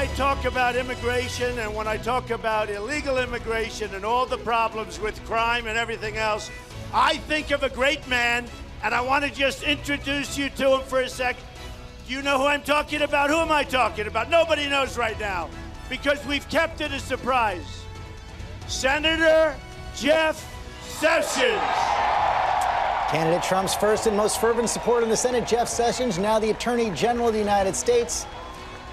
I talk about immigration and when I talk about illegal immigration and all the problems with crime and everything else, I think of a great man, and I want to just introduce you to him for a sec. Do you know who I'm talking about? Who am I talking about? Nobody knows right now because we've kept it a surprise. Senator Jeff Sessions. Candidate Trump's first and most fervent supporter in the Senate, Jeff Sessions, now the Attorney General of the United States.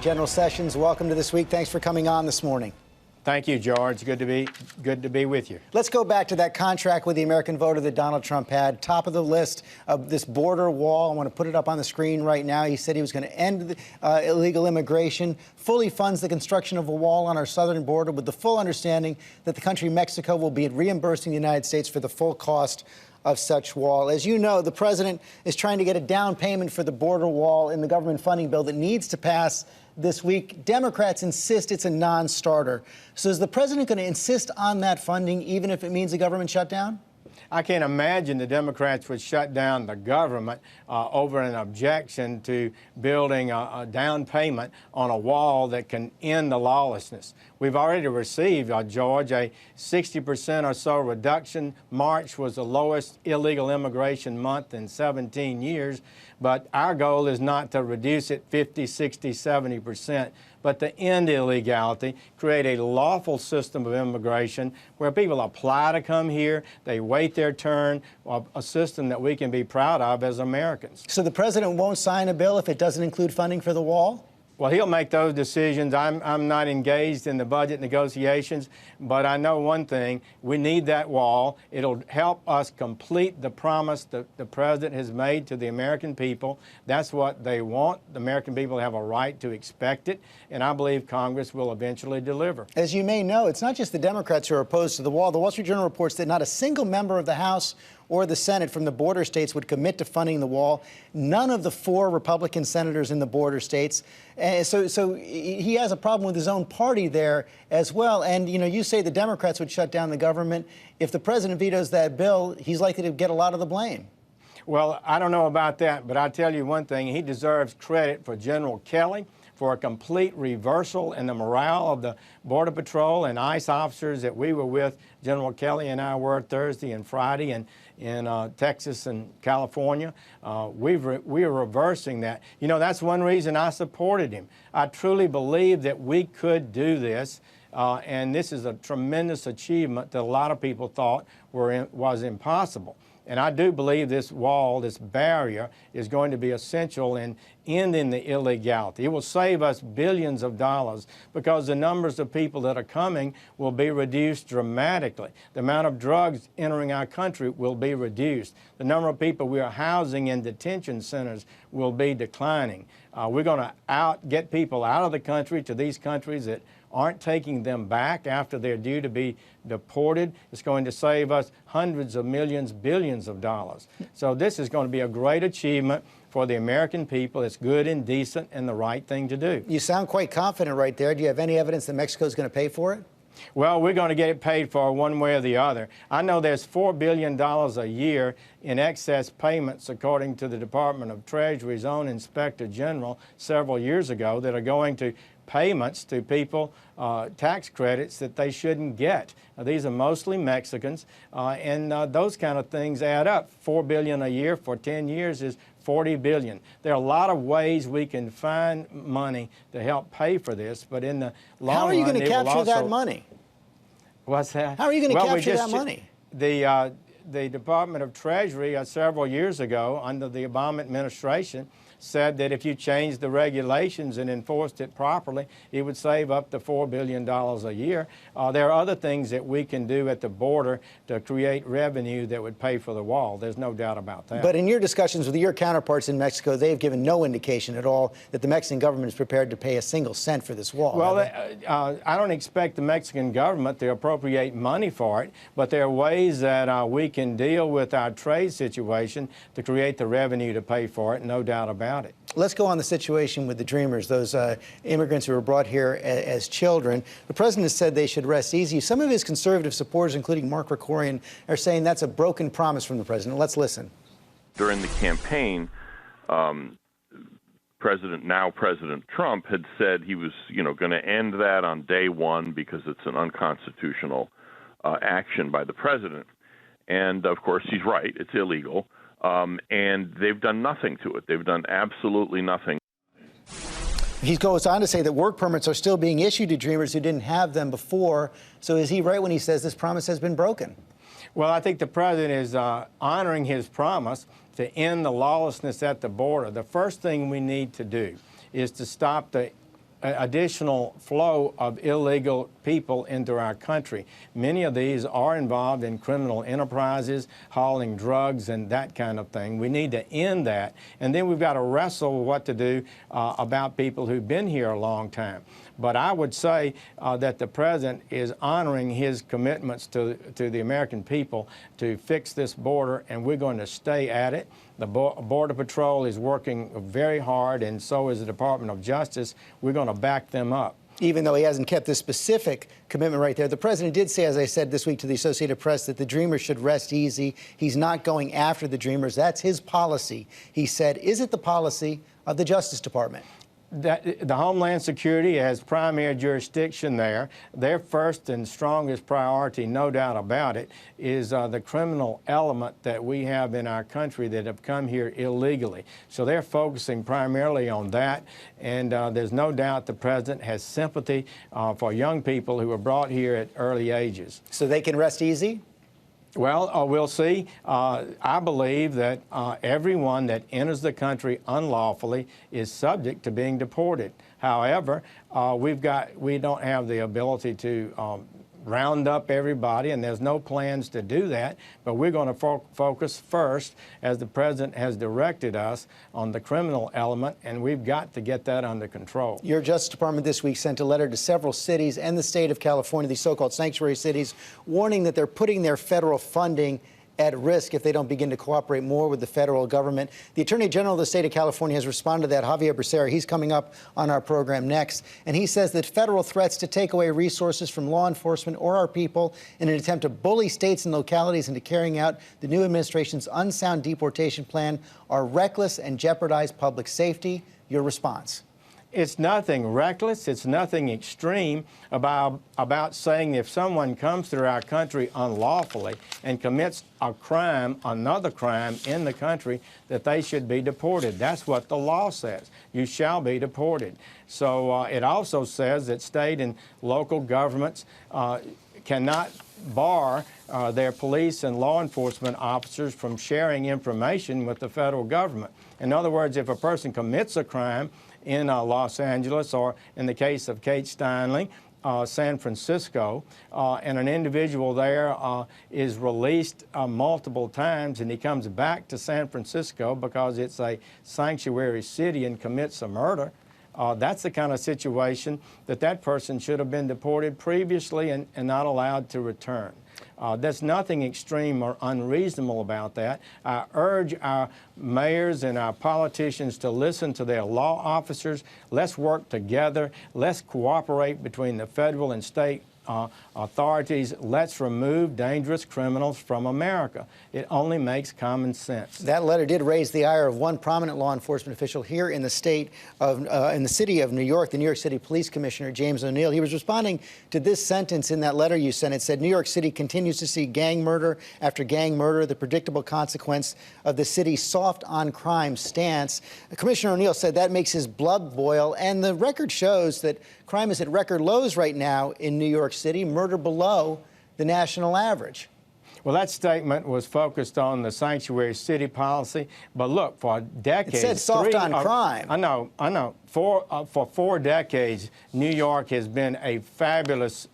General Sessions, welcome to This Week. Thanks for coming on this morning. Thank you, George. Good to be with you. Let's go back to that contract with the American voter that Donald Trump had. Top of the list of this border wall. I want to put it up on the screen right now. He said he was going to end illegal immigration, fully funds the construction of a wall on our southern border with the full understanding that the country Mexico will be reimbursing the United States for the full cost of such wall. As you know, the president is trying to get a down payment for the border wall in the government funding bill that needs to pass this week. Democrats insist it's a non-starter. So is the president going to insist on that funding even if it means a government shutdown? I can't imagine the Democrats would shut down the government over an objection to building a down payment on a wall that can end the lawlessness. We've already received, George, a 60% or so reduction. March was the lowest illegal immigration month in 17 years, but our goal is not to reduce it 50, 60, 70%, but to end illegality, create a lawful system of immigration where people apply to come here, they wait their turn, a system that we can be proud of as Americans. So the president won't sign a bill if it doesn't include funding for the wall? Well, he'll make those decisions. I'm not engaged in the budget negotiations, but I know one thing. We need that wall. It'll help us complete the promise that the president has made to the American people. That's what they want. The American people have a right to expect it, and I believe Congress will eventually deliver. As you may know, it's not just the Democrats who are opposed to the wall. The Wall Street Journal reports that not a single member of the House or the Senate from the border states would commit to funding the wall. None of the 4 Republican senators in the border states. So he has a problem with his own party there as well. And, you know, you say the Democrats would shut down the government. If the president vetoes that bill, he's likely to get a lot of the blame. Well, I don't know about that, but I'll tell you one thing. He deserves credit for General Kelly for a complete reversal in the morale of the Border Patrol and ICE officers that we were with. General Kelly and I were Thursday and Friday in Texas and California. We are reversing that. You know, that's one reason I supported him. I truly believe that we could do this, and this is a tremendous achievement that a lot of people thought was impossible. And I do believe this wall, this barrier, is going to be essential in ending the illegality. It will save us billions of dollars because the numbers of people that are coming will be reduced dramatically. The amount of drugs entering our country will be reduced. The number of people we are housing in detention centers will be declining. We're going to get people out of the country to these countries that aren't taking them back after they're due to be deported. It's going to save us hundreds of millions, billions of dollars. So this is going to be a great achievement for the American people. It's good and decent and the right thing to do. You sound quite confident right there. Do you have any evidence that Mexico is going to pay for it? Well, we're going to get it paid for one way or the other. I know there's $4 billion a year in excess payments, according to the Department of Treasury's own Inspector General several years ago, that are going to payments to people, tax credits that they shouldn't get. These are mostly Mexicans, and those kind of things add up. $4 billion a year for 10 years is $40 billion. There are a lot of ways we can find money to help pay for this, but in the long run, how are you going to capture that money? What's that? How are you going to capture that money? The Department of Treasury several years ago, under the Obama administration, said that if you changed the regulations and enforced it properly, it would save up to $4 billion a year. There are other things that we can do at the border to create revenue that would pay for the wall. There's no doubt about that. But in your discussions with your counterparts in Mexico, they've given no indication at all that the Mexican government is prepared to pay a single cent for this wall. Well, I don't expect the Mexican government to appropriate money for it, but there are ways that we can deal with our trade situation to create the revenue to pay for it, no doubt about it. Let's go on the situation with the Dreamers, those immigrants who were brought here as children. The president has said they should rest easy. Some of his conservative supporters, including Mark Krikorian, are saying that's a broken promise from the president. Let's listen. During the campaign, now President Trump had said he was, going to end that on day one because it's an unconstitutional action by the president. And of course, he's right; it's illegal, and they've done nothing to it. They've done absolutely nothing. He goes on to say that work permits are still being issued to Dreamers who didn't have them before. So is he right when he says this promise has been broken? Well, I think the president is honoring his promise to end the lawlessness at the border. The first thing we need to do is to stop the additional flow of illegal people into our country. Many of these are involved in criminal enterprises, hauling drugs and that kind of thing. We need to end that. And then we've got to wrestle with what to do about people who've been here a long time. But I would say that the president is honoring his commitments to the American people to fix this border, and we're going to stay at it. The Border Patrol is working very hard, and so is the Department of Justice. We're going to back them up. Even though he hasn't kept this specific commitment right there, the president did say, as I said this week to the Associated Press, that the Dreamers should rest easy. He's not going after the Dreamers. That's his policy. He said, is it the policy of the Justice Department? The Homeland Security has primary jurisdiction there. Their first and strongest priority, no doubt about it, is the criminal element that we have in our country that have come here illegally. So they're focusing primarily on that, and there's no doubt the president has sympathy for young people who were brought here at early ages. So they can rest easy? Well, we'll see. I believe that everyone that enters the country unlawfully is subject to being deported. However, we don't have the ability to round up everybody, and there's no plans to do that. But we're going to focus first, as the president has directed us, on the criminal element, and we've got to get that under control. Your Justice Department this week sent a letter to several cities and the state of California, these so-called sanctuary cities, warning that they're putting their federal funding at risk if they don't begin to cooperate more with the federal government. The Attorney General of the state of California has responded to that, Javier Becerra. He's coming up on our program next. And he says that federal threats to take away resources from law enforcement or our people in an attempt to bully states and localities into carrying out the new administration's unsound deportation plan are reckless and jeopardize public safety. Your response? It's nothing reckless, it's nothing extreme about saying if someone comes through our country unlawfully and commits a crime, another crime in the country, that they should be deported. That's what the law says. You shall be deported. So it also says that state and local governments cannot bar their police and law enforcement officers from sharing information with the federal government. In other words, if a person commits a crime in Los Angeles, or in the case of Kate Steinle, San Francisco, and an individual there is released multiple times, and he comes back to San Francisco because it's a sanctuary city and commits a murder, that's the kind of situation that person should have been deported previously and not allowed to return. There's nothing extreme or unreasonable about that. I urge our mayors and our politicians to listen to their law officers. Let's work together. Let's cooperate between the federal and state authorities. Let's remove dangerous criminals from America. It only makes common sense. That letter did raise the ire of one prominent law enforcement official here in the state of, in the city of New York, the New York City Police Commissioner, James O'Neill. He was responding to this sentence in that letter you sent. It said, New York City continues to see gang murder after gang murder, the predictable consequence of the city's soft on crime stance. Commissioner O'Neill said that makes his blood boil, and the record shows that crime is at record lows right now in New York City, murder below the national average. Well, that statement was focused on the sanctuary city policy, but look, for decades... It said soft on crime. I know. For 4 decades, New York has been a fabulous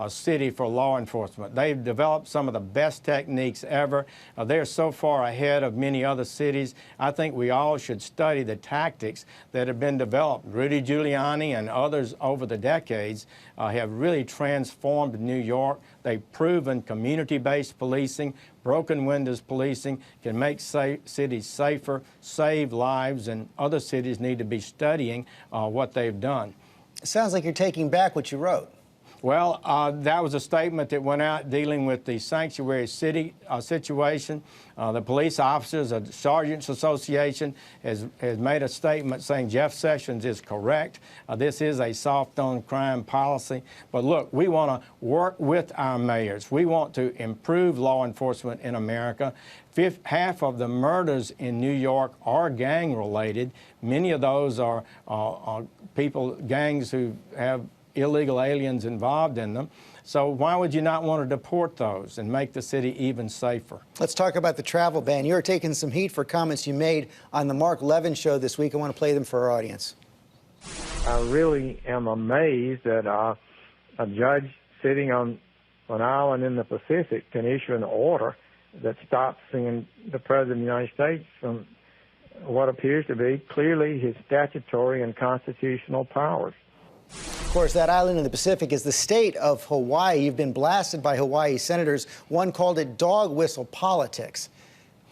city for law enforcement. They've developed some of the best techniques ever. They're so far ahead of many other cities. I think we all should study the tactics that have been developed. Rudy Giuliani and others over the decades have really transformed New York. They've proven community-based policing, broken windows policing can make cities safer, save lives, and other cities need to be studying what they've done. It sounds like you're taking back what you wrote. Well, that was a statement that went out dealing with the sanctuary city situation. The police officers, the Sergeants Association, has made a statement saying Jeff Sessions is correct. This is a soft on crime policy. But look, we want to work with our mayors. We want to improve law enforcement in America. Half of the murders in New York are gang-related. Many of those are gangs who have illegal aliens involved in them. So why would you not want to deport those and make the city even safer? Let's talk about the travel ban. You're taking some heat for comments you made on the Mark Levin show this week. I want to play them for our audience. I really am amazed that a judge sitting on an island in the Pacific can issue an order that stops the President of the United States from what appears to be clearly his statutory and constitutional powers. Of course, that island in the Pacific is the state of Hawaii. You've been blasted by Hawaii senators. One called it dog whistle politics.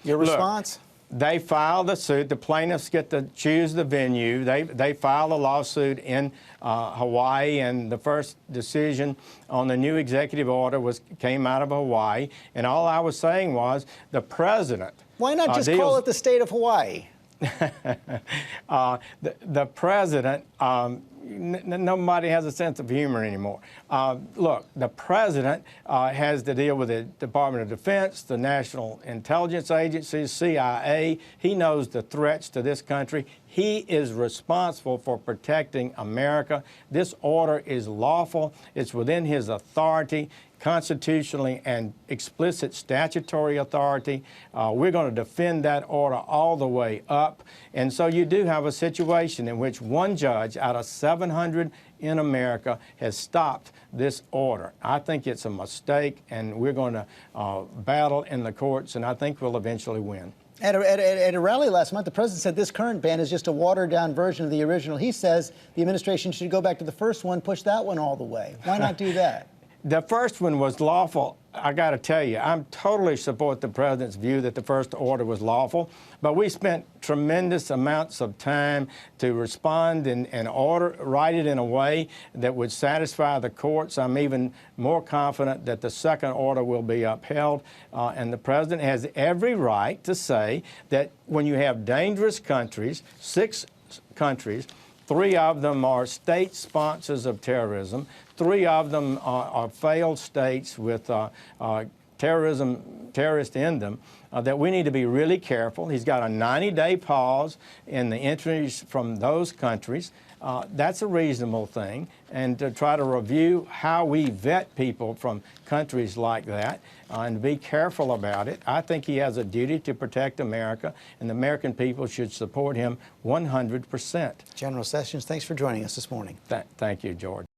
Your response? Look, they filed the suit. The plaintiffs get to choose the venue. They filed a lawsuit in Hawaii, and the first decision on the new executive order came out of Hawaii. And all I was saying was the president. Why not just call it the state of Hawaii? The president. Nobody has a sense of humor anymore. Look, the president has to deal with the Department of Defense, the National Intelligence Agency, CIA. He knows the threats to this country. He is responsible for protecting America. This order is lawful. It's within his authority, constitutionally and explicit statutory authority. We're going to defend that order all the way up. And so you do have a situation in which one judge out of 700 in America has stopped this order. I think it's a mistake, and we're going to battle in the courts, and I think we'll eventually win. At a rally last month, the president said this current ban is just a watered-down version of the original. He says the administration should go back to the first one, push that one all the way. Why not do that? The first one was lawful. I got to tell you, I totally support the president's view that the first order was lawful, but we spent tremendous amounts of time to respond and write it in a way that would satisfy the courts. I'm even more confident that the second order will be upheld, and the president has every right to say that when you have dangerous countries, 6 countries, 3 of them are state sponsors of terrorism. 3 of them are failed states with terrorists in them, that we need to be really careful. He's got a 90-day pause in the entries from those countries. That's a reasonable thing, and to try to review how we vet people from countries like that and be careful about it. I think he has a duty to protect America, and the American people should support him 100%. General Sessions, thanks for joining us this morning. Thank you, George.